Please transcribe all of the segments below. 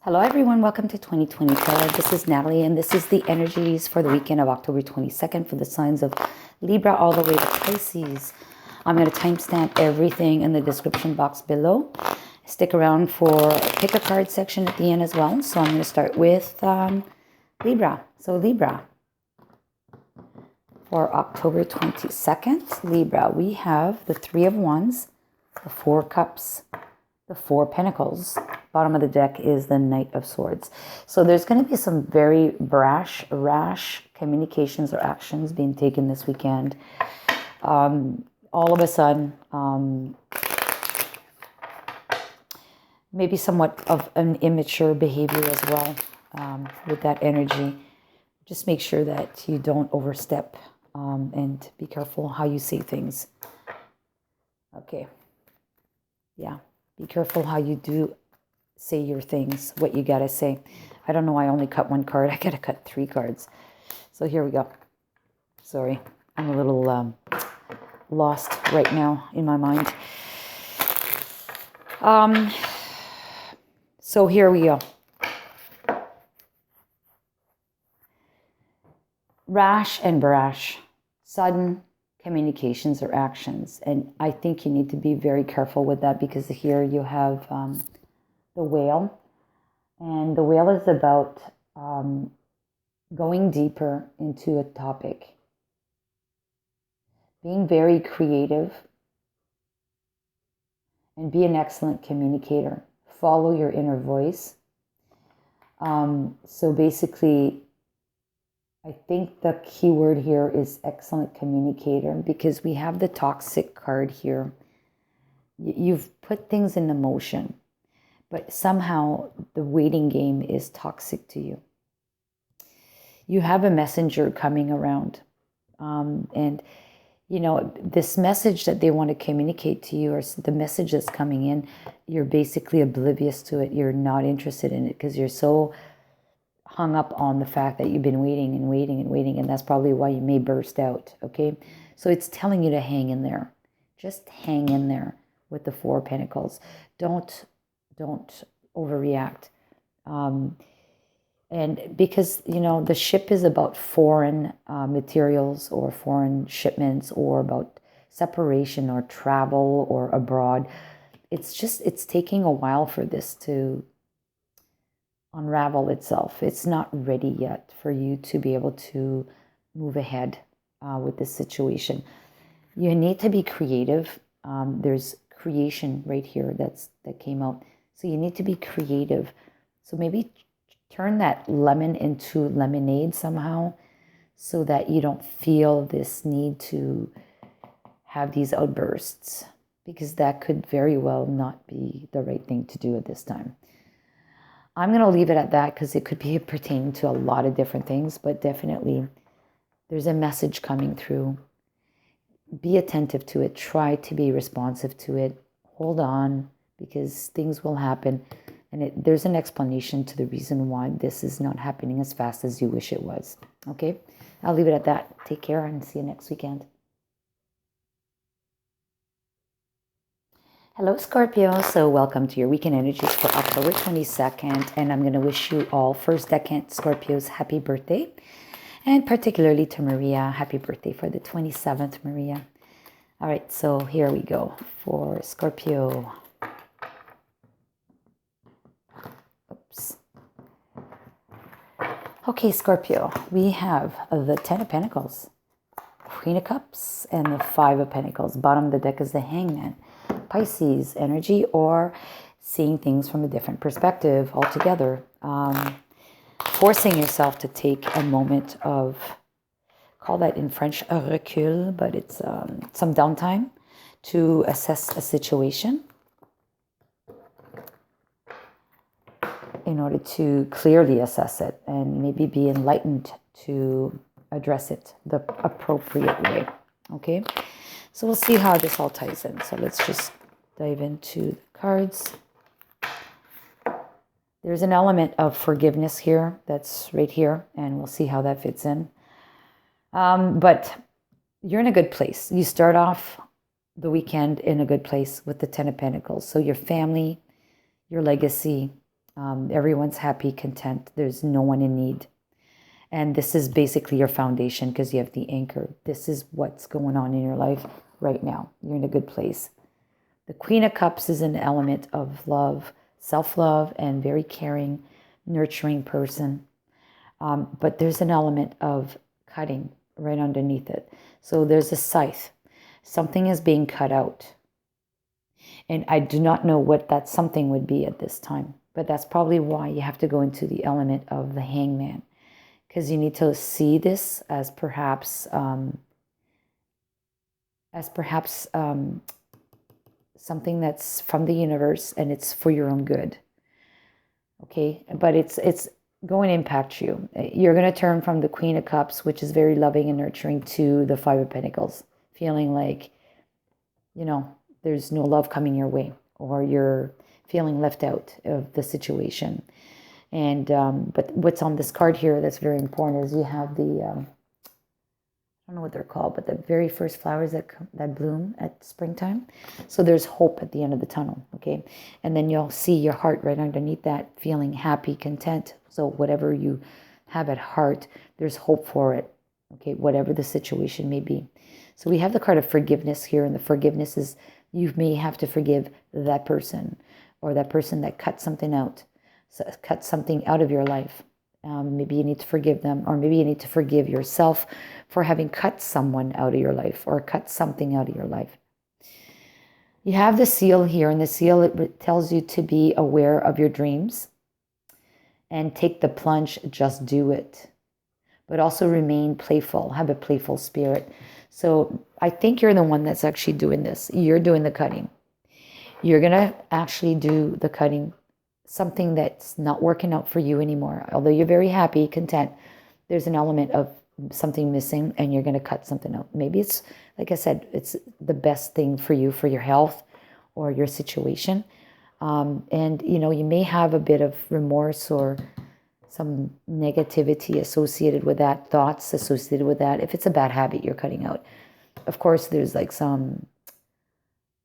Hello everyone, welcome to 2024. This is Natalie and this is the energies for the weekend of October 22nd for the signs of Libra all the way to Pisces. I'm going to timestamp everything in the description box below. Stick around for pick a card section at the end as well. So I'm going to start with Libra. So Libra, for October 22nd, Libra, we have the Three of Wands, the Four Cups, the Four Pentacles. Bottom of the deck is the Knight of Swords. So there's going to be some very rash communications or actions being taken this weekend. All of a sudden, maybe somewhat of an immature behavior as well with that energy. Just make sure that you don't overstep and be careful how you say things. Okay. Yeah. Be careful how you do say your things, what you got to say. I don't know why I only cut one card. I got to cut 3 cards. So here we go. Sorry. I'm a little lost right now in my mind. So here we go. Rash and brash. Sudden communications or actions, and I think you need to be very careful with that because here you have the Whale, and the Whale is about going deeper into a topic, being very creative, and be an excellent communicator. Follow your inner voice. So basically, I think the key word here is excellent communicator because we have the toxic card here. You've put things in motion, but somehow the waiting game is toxic to you. You have a messenger coming around. And, you know, this message that they want to communicate to you or the message that's coming in, you're basically oblivious to it. You're not interested in it because you're so hung up on the fact that you've been waiting and waiting and waiting, and that's probably why you may burst out, okay? So it's telling you to hang in there. Just hang in there with the Four Pentacles. Don't overreact. And because, you know, the ship is about foreign materials or foreign shipments or about separation or travel or abroad. It's taking a while for this to unravel itself. It's not ready yet for you to be able to move ahead with this situation. You need to be creative. There's creation right here that came out. So you need to be creative. So maybe turn that lemon into lemonade somehow so that you don't feel this need to have these outbursts, because that could very well not be the right thing to do at this time. I'm going to leave it at that because it could be pertaining to a lot of different things, but definitely there's a message coming through. Be attentive to it. Try to be responsive to it. Hold on, because things will happen. And there's an explanation to the reason why this is not happening as fast as you wish it was. Okay? I'll leave it at that. Take care and see you next weekend. Hello, Scorpio. So welcome to your weekend energies for October 22nd. And I'm going to wish you all first decade Scorpios happy birthday. And particularly to Maria, happy birthday for the 27th, Maria. All right, so here we go for Scorpio. Oops. Okay, Scorpio, we have the 10 of Pentacles, Queen of Cups, and the 5 of Pentacles. Bottom of the deck is the Hangman. Pisces energy, or seeing things from a different perspective altogether. Forcing yourself to take a moment of, call that in French a recul, but it's some downtime to assess a situation in order to clearly assess it and maybe be enlightened to address it the appropriate way. Okay? So we'll see how this all ties in. So let's just dive into the cards. There's an element of forgiveness here that's right here, and we'll see how that fits in. But you're in a good place. You start off the weekend in a good place with the 10 of Pentacles. So your family, your legacy, Everyone's happy, content. There's no one in need. And this is basically your foundation because you have the anchor. This is what's going on in your life right now. You're in a good place. The Queen of Cups is an element of love, self-love, and very caring, nurturing person. But there's an element of cutting right underneath it. So there's a scythe. Something is being cut out. And I do not know what that something would be at this time. But that's probably why you have to go into the element of the hangman. Because you need to see this as perhaps something that's from the universe and it's for your own good. Okay, but it's going to impact you. You're going to turn from the Queen of Cups, which is very loving and nurturing, to the Five of Pentacles, feeling like, there's no love coming your way, or you're feeling left out of the situation. And but what's on this card here that's very important is you have the I don't know what they're called, but the very first flowers that bloom at springtime. So there's hope at the end of the tunnel, okay? And then you'll see your heart right underneath that, feeling happy, content. So whatever you have at heart, there's hope for it, okay? Whatever the situation may be. So we have the card of forgiveness here, and the forgiveness is you may have to forgive that person, or that person that cut something out, cut something out of your life. Maybe you need to forgive them, or maybe you need to forgive yourself for having cut someone out of your life or cut something out of your life. You have the seal here, and the seal, it tells you to be aware of your dreams and take the plunge, just do it. But also remain playful, have a playful spirit. So I think you're the one that's actually doing this. You're doing the cutting. You're going to actually do the cutting, something that's not working out for you anymore. Although you're very happy, content, there's an element of something missing, and you're going to cut something out. Maybe it's, like I said, it's the best thing for you, for your health or your situation. And, you may have a bit of remorse or some negativity associated with that, thoughts associated with that. If it's a bad habit you're cutting out. Of course, there's like some,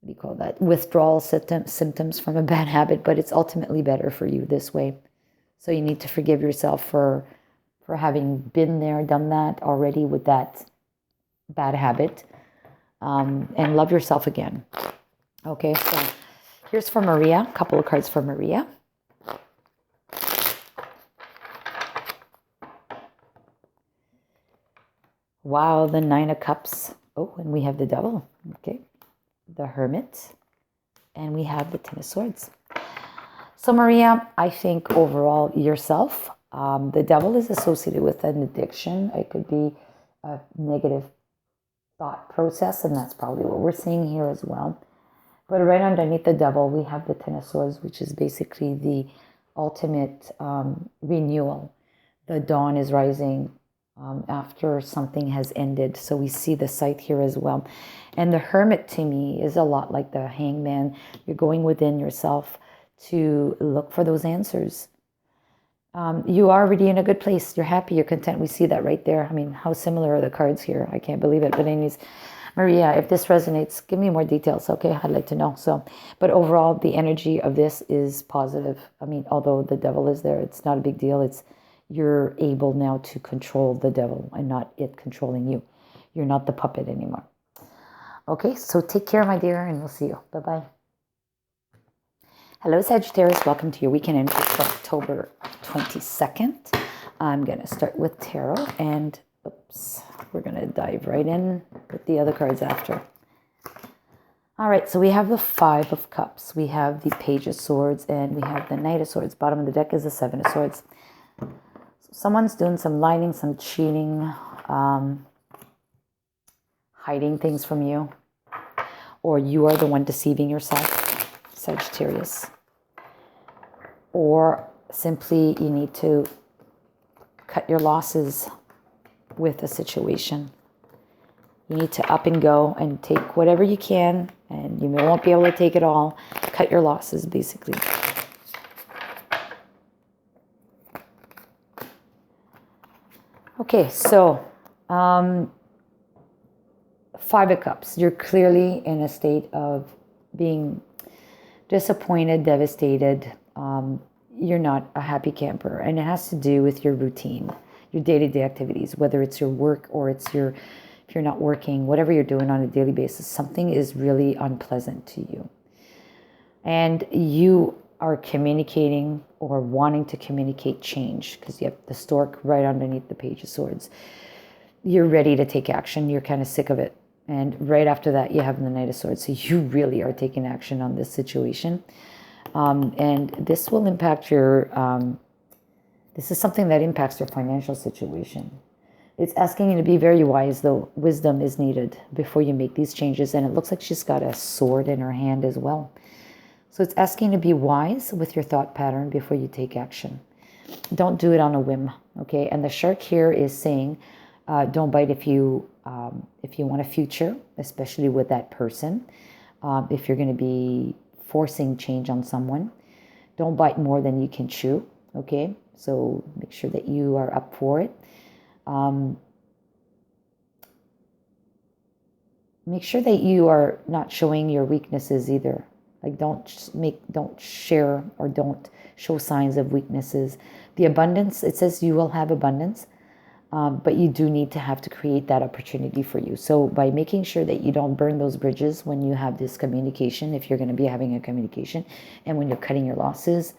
what do you call that, withdrawal symptoms from a bad habit, but it's ultimately better for you this way. So you need to forgive yourself for having been there, done that already with that bad habit, and love yourself again. Okay, so here's for Maria, a couple of cards for Maria. Wow, the Nine of Cups. Oh, and we have the Devil. Okay, the Hermit, and we have the Ten of Swords. So Maria, I think overall yourself, the Devil is associated with an addiction. It could be a negative thought process, and that's probably what we're seeing here as well. But right underneath the Devil, we have the Ten of Swords, which is basically the ultimate renewal. The dawn is rising after something has ended. So we see the scythe here as well. And the Hermit to me is a lot like the Hangman. You're going within yourself to look for those answers. You are already in a good place. You're happy, you're content. We see that right there. I mean, how similar are the cards here? I can't believe it. But anyways, Maria, if this resonates, give me more details, okay? I'd like to know. So, but overall, the energy of this is positive. I mean, although the Devil is there, it's not a big deal. It's you're able now to control the Devil and not it controlling you. You're not the puppet anymore. Okay, so take care, my dear, and we'll see you. Bye-bye. Hello, Sagittarius. Welcome to your weekend energy for October 22nd. I'm going to start with tarot, and we're going to dive right in with the other cards after. All right, so we have the Five of Cups. We have the Page of Swords, and we have the Knight of Swords. Bottom of the deck is the Seven of Swords. So someone's doing some lying, some cheating, hiding things from you, or you are the one deceiving yourself, Sagittarius. Or simply you need to cut your losses with a situation. You need to up and go and take whatever you can, and you won't be able to take it all. Cut your losses, basically. Okay, so Five of Cups. You're clearly in a state of being disappointed, devastated. you're not a happy camper, and it has to do with your routine, your day-to-day activities, whether it's your work or it's your, if you're not working, whatever you're doing on a daily basis, something is really unpleasant to you. And you are communicating or wanting to communicate change, because you have the stork right underneath the Page of Swords. You're ready to take action. You're kind of sick of it. And right after that, you have the Knight of Swords. So you really are taking action on this situation. And this will impact your, this is something that impacts your financial situation. It's asking you to be very wise, though. Wisdom is needed before you make these changes. And it looks like she's got a sword in her hand as well. So it's asking you to be wise with your thought pattern before you take action. Don't do it on a whim, okay? And the shark here is saying, don't bite if you want a future, especially with that person. If you're going to be forcing change on someone, don't bite more than you can chew, okay? So make sure that you are up for it. Make sure that you are not showing your weaknesses either. Like don't share or don't show signs of weaknesses. The abundance, it says you will have abundance. But you do need to have to create that opportunity for you. So by making sure that you don't burn those bridges when you have this communication, if you're going to be having a communication, and when you're cutting your losses,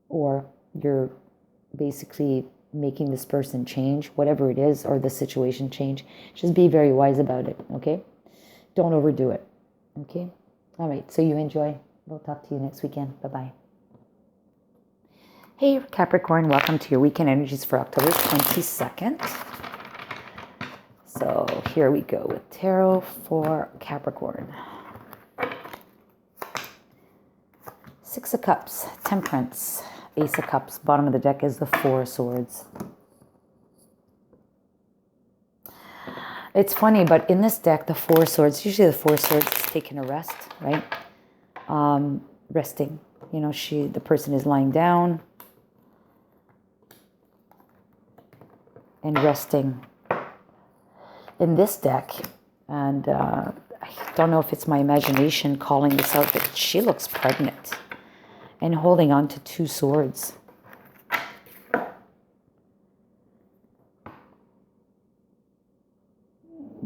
or you're basically making this person change, whatever it is, or the situation change, just be very wise about it, okay? Don't overdo it, okay? All right, so you enjoy. We'll talk to you next weekend. Bye-bye. Hey Capricorn, welcome to your weekend energies for October 22nd. So here we go with tarot for Capricorn. Six of Cups, Temperance, Ace of Cups. Bottom of the deck is the Four of Swords. It's funny, but in this deck, the Four of Swords, usually the Four of Swords is taking a rest, right? Resting. You know, the person is lying down and resting. In this deck, and I don't know if it's my imagination calling this out, but she looks pregnant and holding on to two swords.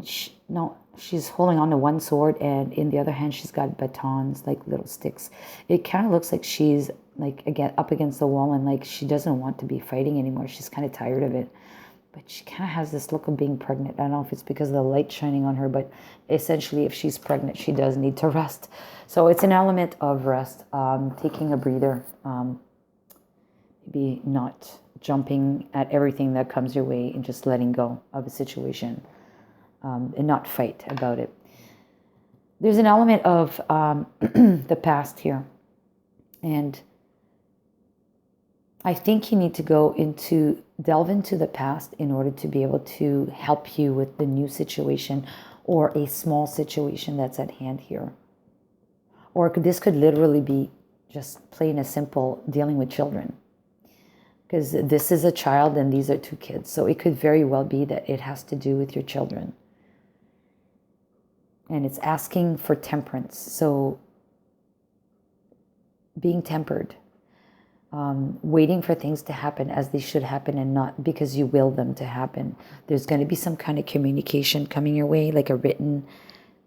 She's holding on to one sword, and in the other hand she's got batons, like little sticks. It kind of looks like she's like up against the wall, and like she doesn't want to be fighting anymore. She's kind of tired of it. But she kind of has this look of being pregnant. I don't know if it's because of the light shining on her, but essentially if she's pregnant, she does need to rest. So it's an element of rest, taking a breather, maybe not jumping at everything that comes your way and just letting go of a situation, and not fight about it. There's an element of the past here. And I think you need to delve into the past in order to be able to help you with the new situation or a small situation that's at hand here. Or this could literally be just plain and simple dealing with children. Because this is a child and these are two kids. So it could very well be that it has to do with your children. And it's asking for temperance. So being tempered. Waiting for things to happen as they should happen and not because you will them to happen. There's going to be some kind of communication coming your way, like a written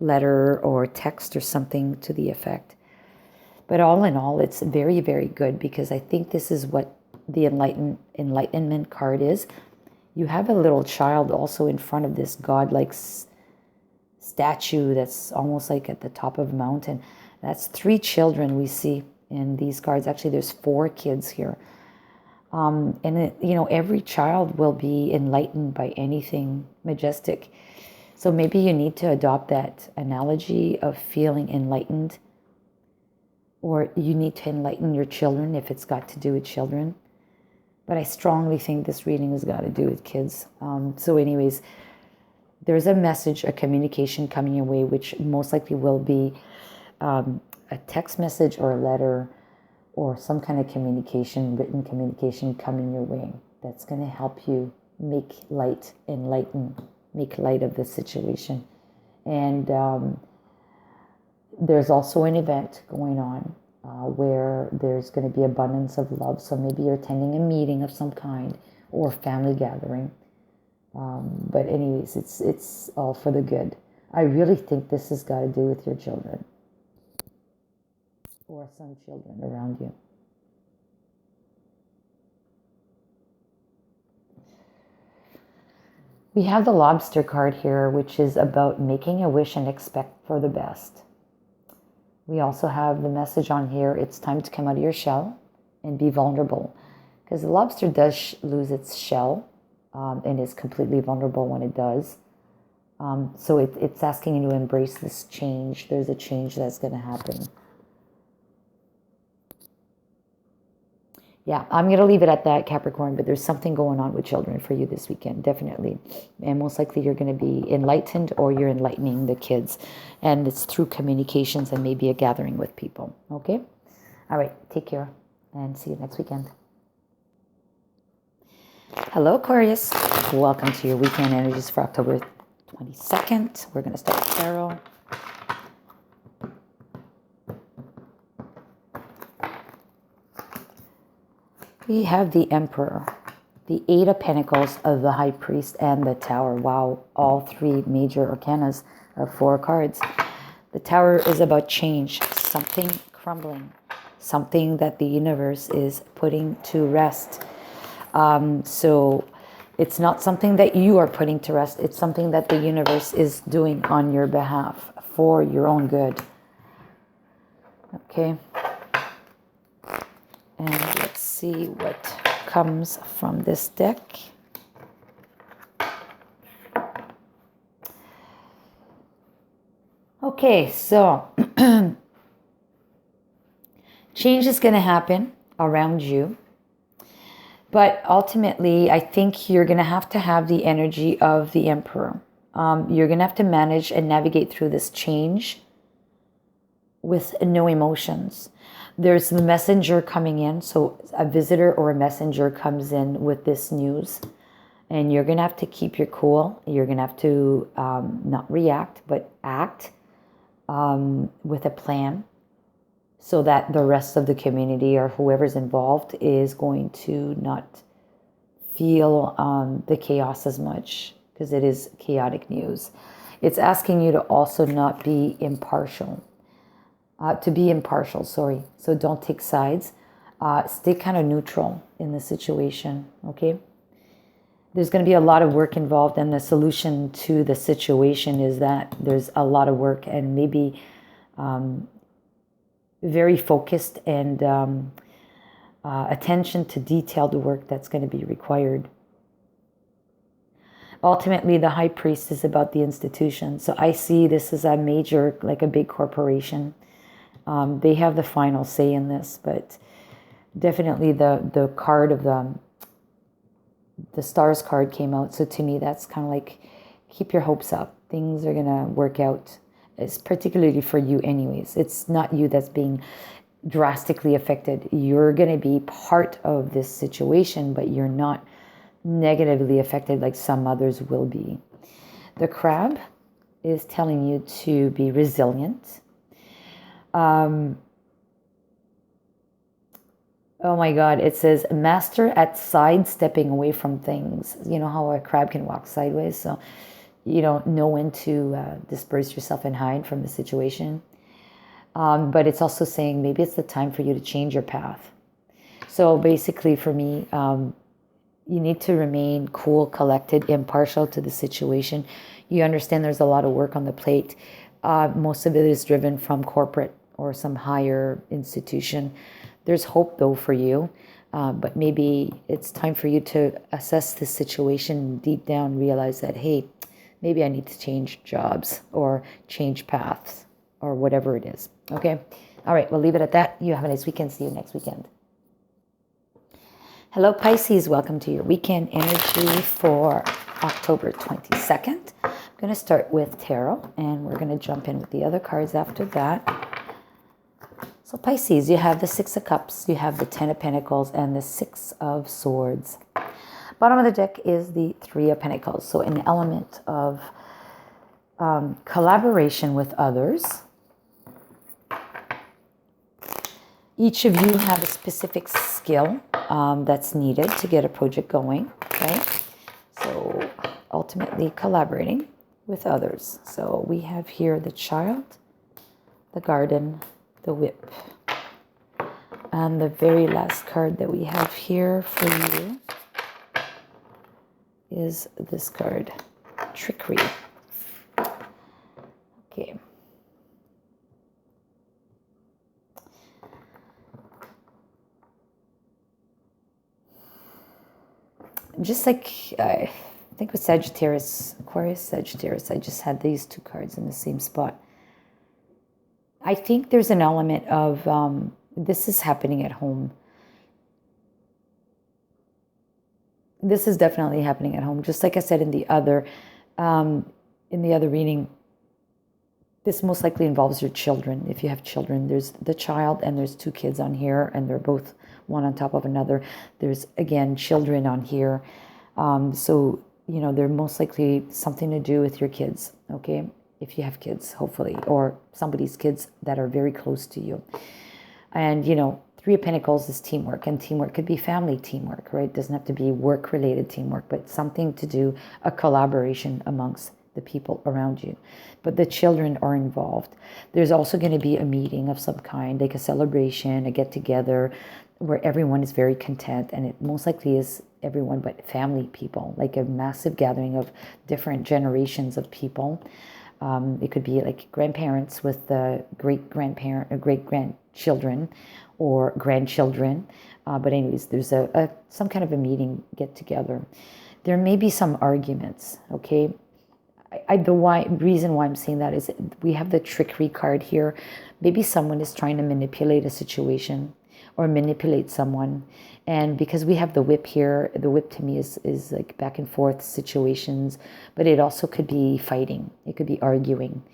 letter or text or something to the effect. But all in all, it's very, very good, because I think this is what the enlightenment card is. You have a little child also in front of this godlike statue that's almost like at the top of a mountain. That's 3 children we see in these cards. Actually, there's 4 kids here. Every child will be enlightened by anything majestic. So maybe you need to adopt that analogy of feeling enlightened, or you need to enlighten your children if it's got to do with children. But I strongly think this reading has got to do with kids. So anyways, there's a message, a communication coming your way, which most likely will be a text message or a letter or some kind of communication, written communication coming your way that's going to help you make light of the situation. And there's also an event going on where there's going to be abundance of love. So maybe you're attending a meeting of some kind or family gathering. But anyways, it's all for the good. I really think this has got to do with your children or some children around you. We have the Lobster card here, which is about making a wish and expect for the best. We also have the message on here, it's time to come out of your shell and be vulnerable. Because the lobster does lose its shell and is completely vulnerable when it does. So it's asking you to embrace this change. There's a change that's going to happen. Yeah, I'm going to leave it at that, Capricorn, but there's something going on with children for you this weekend, definitely. And most likely you're going to be enlightened or you're enlightening the kids. And it's through communications and maybe a gathering with people, okay? All right, take care and see you next weekend. Hello, Aquarius. Welcome to your weekend energies for October 22nd. We're going to start with tarot. We have the Emperor, the Eight of Pentacles of the High Priest, and the Tower. Wow, all three major arcanas of 4 cards. The Tower is about change, something crumbling, something that the universe is putting to rest. So it's not something that you are putting to rest. It's something that the universe is doing on your behalf for your own good. Okay. And let's see what comes from this deck. Okay, so change is going to happen around you. But ultimately, I think you're going to have the energy of the Emperor. You're going to have to manage and navigate through this change with no emotions. There's the messenger coming in. So a visitor or a messenger comes in with this news. And you're going to have to keep your cool. You're going to have to not react, but act with a plan, so that the rest of the community or whoever's involved is going to not feel the chaos as much, because it is chaotic news. It's asking you to also not be impartial. So don't take sides. Stay kind of neutral in the situation, okay? There's going to be a lot of work involved, and the solution to the situation is that there's a lot of work and maybe very focused and attention to detailed work that's going to be required. Ultimately, the High Priest is about the institution. So I see this as a major, like a big corporation. They have the final say in this, but definitely the card of the Stars card came out. So to me, that's kind of like, keep your hopes up. Things are going to work out. It's particularly for you anyways. It's not you that's being drastically affected. You're going to be part of this situation, but you're not negatively affected like some others will be. The Crab is telling you to be resilient. Oh my God, it says master at sidestepping away from things. You know how a crab can walk sideways? So you don't know when to disperse yourself and hide from the situation. But it's also saying maybe it's the time for you to change your path. So basically for me, you need to remain cool, collected, impartial to the situation. You understand there's a lot of work on the plate. Most of it is driven from corporate or some higher institution. There's hope though for you. But maybe it's time for you to assess the situation deep down, realize that, hey, maybe I need to change jobs or change paths or whatever it is. Okay. All right. We'll leave it at that. You have a nice weekend. See you next weekend. Hello, Pisces. Welcome to your weekend energy for October 22nd. I'm going to start with tarot, and we're going to jump in with the other cards after that. So Pisces, you have the Six of Cups, you have the Ten of Pentacles, and the Six of Swords. Bottom of the deck is the Three of Pentacles. So an element of collaboration with others. Each of you have a specific skill that's needed to get a project going, right? So ultimately collaborating with others. So we have here the child, the garden, the whip. And the very last card that we have here for you is this card, trickery. Okay. Just like I think with Sagittarius, Aquarius, Sagittarius, I just had these two cards in the same spot. I think there's an element of this is happening at home. This is definitely happening at home. Just like I said in the other reading, this most likely involves your children. If you have children, there's the child and there's two kids on here, and they're both one on top of another. There's, again, children on here. So, they're most likely something to do with your kids, okay? If you have kids, hopefully, or somebody's kids that are very close to you. And, Three of Pentacles is teamwork, and teamwork could be family teamwork, right? It doesn't have to be work-related teamwork, but something to do, a collaboration amongst the people around you. But the children are involved. There's also going to be a meeting of some kind, like a celebration, a get-together, where everyone is very content, and it most likely is everyone but family people, like a massive gathering of different generations of people. It could be like grandparents with the great-grandparent or great-grandchildren or grandchildren. But anyways, there's some kind of a meeting, get-together. There may be some arguments, okay? The reason why I'm saying that is we have the trickery card here. Maybe someone is trying to manipulate a situation or manipulate someone. And because we have the whip here, the whip to me is like back and forth situations, but it also could be fighting. It could be arguing.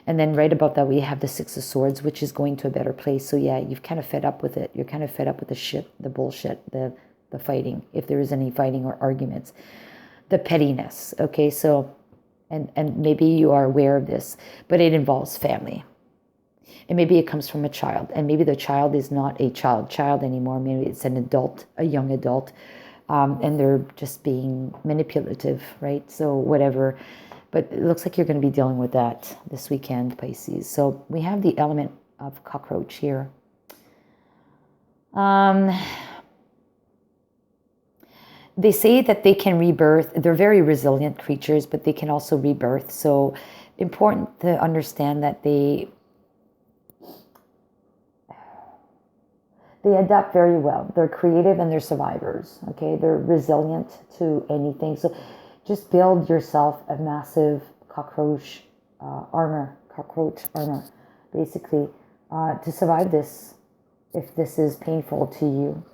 And then right above that, we have the Six of Swords, which is going to a better place. So yeah, you've kind of fed up with it. You're kind of fed up with the shit, the bullshit, the fighting, if there is any fighting or arguments. The pettiness, okay? So, and maybe you are aware of this, but it involves family. And maybe it comes from a child. And maybe the child is not a child anymore. Maybe it's an adult, a young adult. And they're just being manipulative, right? So whatever. But it looks like you're going to be dealing with that this weekend, Pisces. So we have the element of cockroach here. They say that they can rebirth. They're very resilient creatures, but they can also rebirth. So important to understand that they adapt very well. They're creative and they're survivors, okay? They're resilient to anything. So just build yourself a massive cockroach armor, basically, to survive this. If this is painful to you,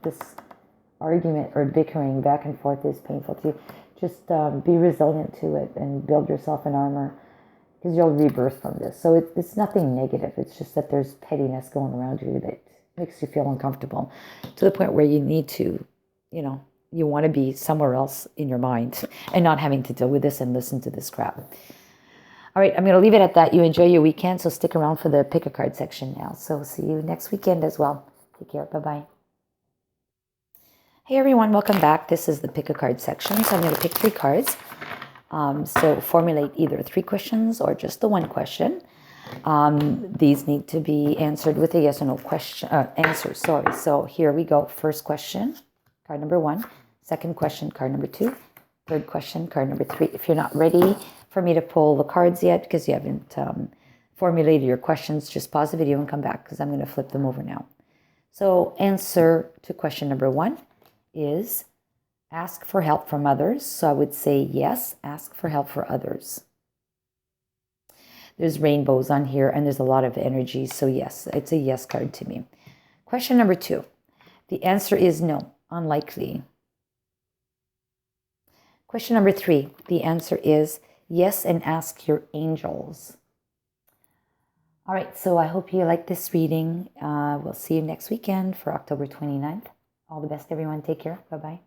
this argument or bickering back and forth is painful to you, just be resilient to it and build yourself an armor, because you'll rebirth from this. So it's nothing negative. It's just that there's pettiness going around you that makes you feel uncomfortable to the point where you need to, you want to be somewhere else in your mind and not having to deal with this and listen to this crap. All right, I'm going to leave it at that. You enjoy your weekend, so stick around for the pick a card section now. So see you next weekend as well. Take care. Bye-bye. Hey, everyone. Welcome back. This is the pick a card section. So I'm going to pick 3 cards. So formulate either 3 questions or just the one question. These need to be answered with a yes or no question, answer, sorry. So here we go. First question, card number 1. Second question, card number 2. Third question, card number 3. If you're not ready for me to pull the cards yet because you haven't formulated your questions, just pause the video and come back because I'm going to flip them over now. So answer to question number 1 is ask for help from others. So I would say yes, ask for help for others. There's rainbows on here and there's a lot of energy. So yes, it's a yes card to me. Question number 2. The answer is no, unlikely. Question number 3. The answer is yes, and ask your angels. All right, so I hope you like this reading. We'll see you next weekend for October 29th. All the best, everyone. Take care. Bye-bye.